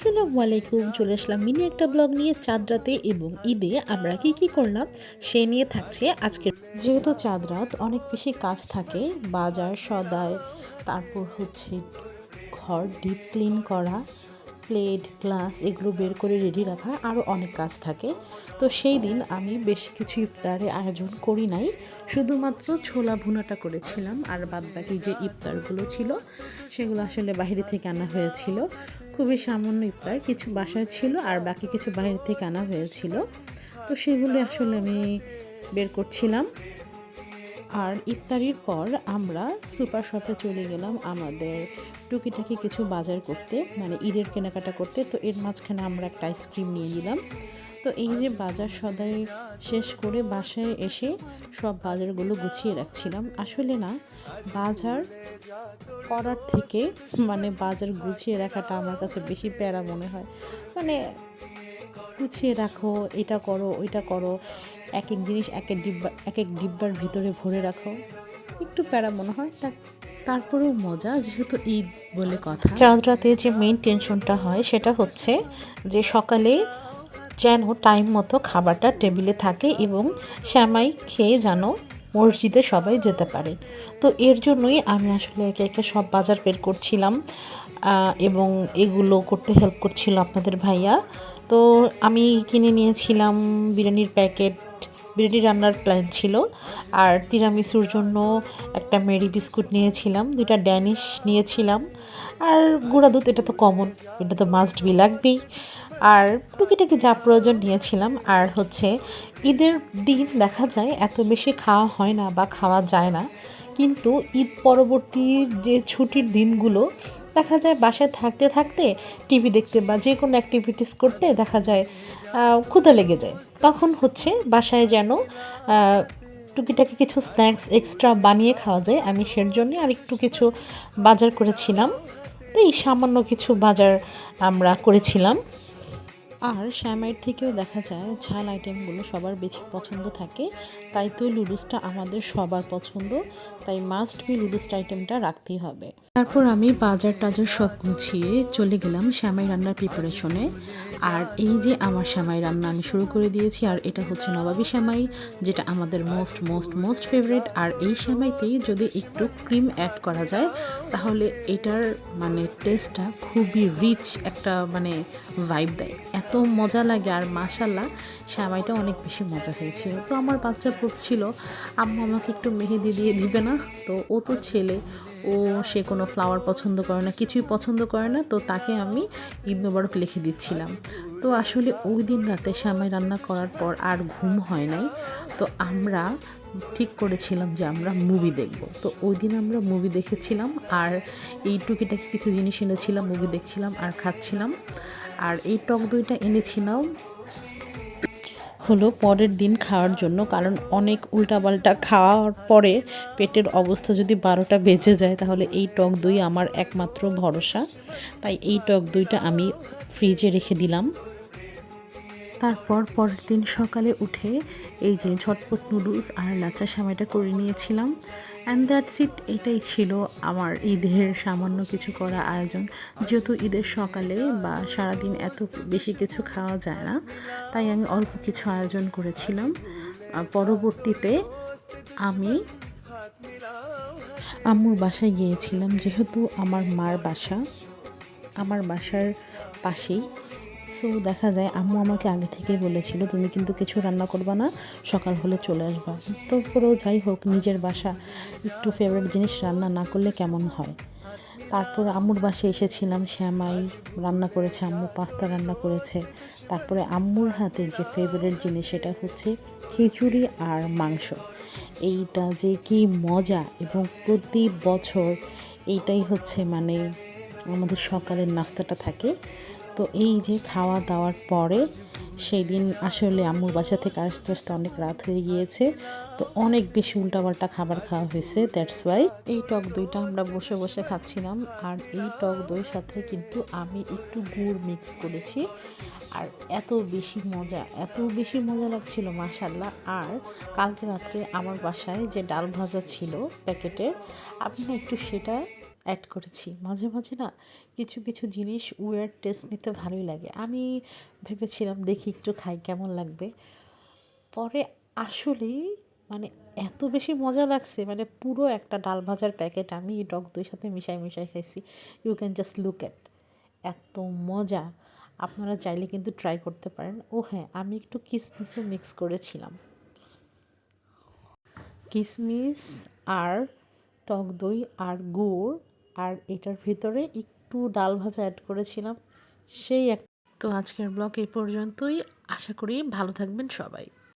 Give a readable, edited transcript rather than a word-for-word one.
আসসালামু আলাইকুম, চলে আসলাম মিনি একটা ব্লগ নিয়ে চাঁদ রাতে এবং ঈদে আমরা কি করলাম সে নিয়ে থাকছে আজকে। যেহেতু চাঁদ রাত অনেক বেশি কাজ থাকে, বাজার সদাই, তারপর হচ্ছে ঘর ডিপ ক্লিন করা, প্লেট গ্লাস এগুলো বের করে রেডি রাখা, আরও অনেক কাজ থাকে। তো সেই দিন আমি বেশ কিছু ইফতারে আয়োজন করি নাই, শুধুমাত্র ছোলা ভুনাটা করেছিলাম। আর বাদবাকি যে ইফতারগুলো ছিল সেগুলো আসলে বাইরে থেকে আনা হয়েছিল। খুবই সামান্য ইফতার, কিছু বাসায় ছিল আর বাকি কিছু বাইরে থেকে আনা হয়েছিল। তো সেগুলো আসলে আমি বের করছিলাম। আর ইফতারির পর আমরা সুপার শপে চলে গেলাম আমাদের টুকিটাকি কিছু বাজার করতে, মানে ঈদের কেনাকাটা করতে। তো এর মাঝখানে আমরা একটা আইসক্রিম নিয়ে নিলাম। তো এই যে বাজার সদাই শেষ করে বাসায় এসে সব বাজারগুলো গুছিয়ে রাখছিলাম। আসলে না, বাজার করার থেকে মানে বাজার গুছিয়ে রাখাটা আমার কাছে বেশি প্যারা মনে হয়। মানে গুছিয়ে রাখো, এটা করো ওইটা করো, এক এক জিনিস এক এক ডিব্বার ভিতরে ভরে রাখো, একটু প্যারা মনে হয়। তারপরেও মজা, যেহেতু ঈদ বলে কথা। চাঁদ রাতে যে মেইন টেনশনটা হয় সেটা হচ্ছে যে সকালে যেন টাইম মতো খাবারটা টেবিলে থাকে এবং শ্যামাই খেয়ে যেন মসজিদে সবাই যেতে পারে। তো এর জন্যই আমি আসলে একে একে সব বাজার বের করছিলাম এবং এগুলো করতে হেল্প করছিল আপনাদের ভাইয়া। তো আমি কিনে নিয়েছিলাম বিরিয়ানির প্যাকেট, বিরিয়ানি রান্নার প্ল্যান ছিল। আর তিরামিসুর জন্য একটা মেরি বিস্কুট নিয়েছিলাম, 2টা ড্যানিশ নিয়েছিলাম। আর গুঁড়া দুধ, এটা তো কমন, এটা তো মাস্ট বি লাগবেই। আর টুকিটাকি যা প্রয়োজন নিয়েছিলাম। আর হচ্ছে ঈদের দিন দেখা যায় এত বেশি খাওয়া হয় না বা খাওয়া যায় না, কিন্তু ঈদ পরবর্তী যে ছুটির দিনগুলো দেখা যায় বাসায় থাকতে থাকতে টিভি দেখতে বা যে কোনো অ্যাক্টিভিটিস করতে দেখা যায় ক্ষুধা লেগে যায়। তখন হচ্ছে বাসায় যেন টুকিটাকি কিছু স্ন্যাক্স এক্সট্রা বানিয়ে খাওয়া যায়। আমি সের জন্য আর একটু কিছু বাজার করেছিলাম। তো এই সামান্য কিছু বাজার আমরা করেছিলাম। আর শ্যামাইয়ের থেকেও দেখা যায় ঝাল আইটেমগুলো সবার বেশি পছন্দ থাকে, তাই তো লুডুসটা আমাদের সবার পছন্দ, তাই মাস্ট বি লুডুসটা আইটেমটা রাখতেই হবে। তারপর আমি বাজার টাজার সব গুছিয়ে চলে গেলাম শ্যামাই রান্নার প্রিপারেশনে। আর এই যে আমার শ্যামাই রান্না আমি শুরু করে দিয়েছি। আর এটা হচ্ছে নবাবী শ্যামাই, যেটা আমাদের মোস্ট মোস্ট মোস্ট ফেভারিট। আর এই শ্যামাইতেই যদি একটু ক্রিম অ্যাড করা যায় তাহলে এটার মানে টেস্টটা খুবই রিচ একটা মানে ভাইব দেয়, এত মজা লাগে। আর মাশাল্লাহ শ্যামাইটা অনেক বেশি মজা হয়েছিল। তো আমার বাচ্চা বলছিল আম্মু আমাকে একটু মেহেদি দিয়ে দিবে না? তো ও তো ছেলে, সে কোনো ফ্লাওয়ার পছন্দ করে না, কিছুই পছন্দ করে না। তো তাকে আমি ঈদ মোবারক লিখে দিচ্ছিলাম। তো আসলে ওই দিন রাতে শ্যামাই রান্না করার পর আর ঘুম হয় নাই। তো আমরা ঠিক করেছিলাম যে আমরা মুভি দেখব। তো ওই দিন আমরা মুভি দেখেছিলাম আর এই টুকিটাকি কিছু জিনিস এনেছিলাম, মুভি দেখছিলাম আর খাচ্ছিলাম। আর এই টক দইটা এনেছিলাম হলো পরের দিন খাওয়ার জন্য, কারণ অনেক উল্টাপাল্টা খাওয়ার পরে পেটের অবস্থা যদি 12টা বেজে যায় তাহলে এই টক দই আমার একমাত্র ভরসা। তাই এই টক দইটা আমি ফ্রিজে রেখে দিলাম। তারপর পরের দিন সকালে উঠে এই যে ঝটপট নুডলস আর লাচ্চা সেমাইটা করে নিয়েছিলাম। অ্যান্ড দ্যাটস ইট, এটাই ছিল আমার ঈদের সামান্য কিছু করা আয়োজন। যেহেতু ঈদের সকালে বা সারাদিন এত বেশি কিছু খাওয়া যায় না, তাই আমি অল্প কিছু আয়োজন করেছিলাম। পরবর্তীতে আমি আম্মুর বাসায় গিয়েছিলাম, যেহেতু আমার মার বাসা আমার বাসার পাশেই। সো দেখা যায় আম্মু আমাকে আগে থেকেই বলেছিল তুমি কিন্তু কিছু রান্না করবা না, সকাল হলে চলে আসবা। তারপরেও যাই হোক, নিজের বাসা, একটু ফেভারিট জিনিস রান্না না করলে কেমন হয়। তারপর আম্মুর বাসায় এসেছিলাম, শ্যামাই রান্না করেছে আম্মু, পাস্তা রান্না করেছে। তারপরে আম্মুর হাতের যে ফেভারিট জিনিস সেটা হচ্ছে খিচুড়ি আর মাংস। এইটা যে কি মজা, এবং প্রতি বছর এইটাই হচ্ছে মানে আমাদের সকালের নাস্তাটা থাকে। তো এই যে খাওয়া দাওয়ার পরে সেই দিন আসলে আম্মুর বাসা থেকে আসতে আসতে অনেক রাত হয়ে গিয়েছে। তো অনেক বেশি উল্টাপাল্টা খাবার খাওয়া হয়েছে, দ্যাটস ওয়াই এই টক দইটা আমরা বসে বসে খাচ্ছিলাম। আর এই টক দইয়ের সাথে কিন্তু আমি একটু গুড় মিক্স করেছি। আর এত বেশি মজা লাগছিল মাশাল্লাহ। আর কালকে রাত্রে আমার বাসায় যে ডাল ভাজা ছিল প্যাকেটের, আপনি একটু সেটা অ্যাড করেছি। মাঝে মাঝে না কিছু কিছু জিনিস ওয়ার্ড টেস্ট নিতে ভালোই লাগে। আমি ভেবেছিলাম দেখি একটু খাই কেমন লাগবে। পরে আসলেই মানে এত বেশি মজা লাগছে, মানে পুরো একটা ডাল ভাজার প্যাকেট আমি এই টক দইয়ের সাথে মিশাই মিশাই খাইছি। You can just look at, এত মজা। আপনারা চাইলে কিন্তু ট্রাই করতে পারেন। ও হ্যাঁ, আমি একটু কিশমিশও মিক্স করেছিলাম। কিশমিশ আর টক দই আর গুড়, আর এটার ভিতরে একটু ডাল ভাজা অ্যাড করেছিলাম। সেই এক। তো আজকের ব্লগ এই পর্যন্তই। আশা করি ভালো থাকবেন সবাই।